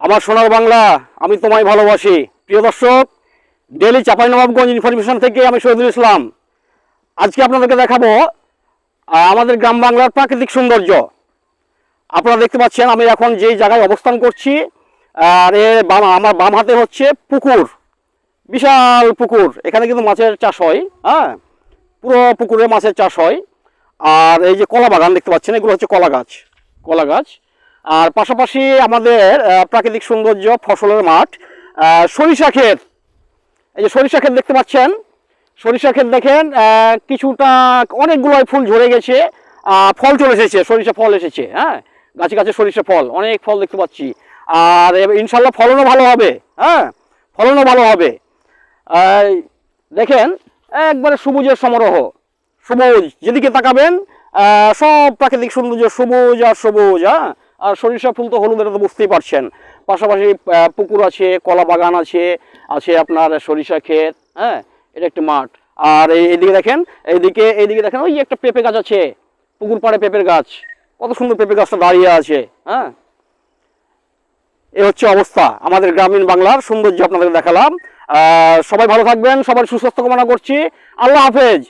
আমার সোনার বাংলা, আমি তোমায় ভালোবাসি। প্রিয় দর্শক, ডেইলি চাঁপাইনবাবগঞ্জ ইনফরমেশন থেকে আমি শহীদুল ইসলাম। আজকে আপনাদেরকে দেখাবো আমাদের গ্রাম বাংলার প্রাকৃতিক সৌন্দর্য। আপনারা দেখতে পাচ্ছেন আমি এখন যেই জায়গায় অবস্থান করছি, আর আমার বাম হাতে হচ্ছে পুকুর, বিশাল পুকুর। এখানে কিন্তু মাছের চাষ হয়, হ্যাঁ, পুরো পুকুরে মাছের চাষ হয়। আর এই যে কলা বাগান দেখতে পাচ্ছেন, এগুলো হচ্ছে কলা গাছ। আর পাশাপাশি আমাদের প্রাকৃতিক সৌন্দর্য, ফসলের মাঠ, সরিষা ক্ষেত। এই যে সরিষা ক্ষেত দেখতে পাচ্ছেন, সরিষা ক্ষেত দেখেন, কিছুটা অনেকগুলোই ফুল ঝরে গেছে, ফল চলে এসেছে, সরিষা ফল এসেছে। হ্যাঁ, গাছে গাছে সরিষা ফল, অনেক ফল দেখতে পাচ্ছি। আর ইনশাল্লাহ ফলনও ভালো হবে। হ্যাঁ, ফলনও ভালো হবে। দেখেন একবারে সবুজের সমারোহ, সবুজ যেদিকে তাকাবেন সব প্রাকৃতিক সৌন্দর্য, সবুজ আর সবুজ। হ্যাঁ, আর সরিষা ফুল তো হলুদ, এটা তো বুঝতেই পারছেন। পাশাপাশি পুকুর আছে, কলা বাগান আছে, আছে আপনার সরিষা ক্ষেত। হ্যাঁ, এটা একটি মাঠ। আর এইদিকে দেখেন, এইদিকে দেখেন, ওই একটা পেঁপে গাছ আছে, পুকুর পাড়ে পেঁপের গাছ, কত সুন্দর পেঁপে গাছটা দাঁড়িয়ে আছে। হ্যাঁ, এ হচ্ছে অবস্থা আমাদের গ্রামীণ বাংলার সৌন্দর্য আপনাদের দেখালাম। সবাই ভালো থাকবেন, সবার সুস্বাস্থ্য কামনা করছি। আল্লাহ হাফেজ।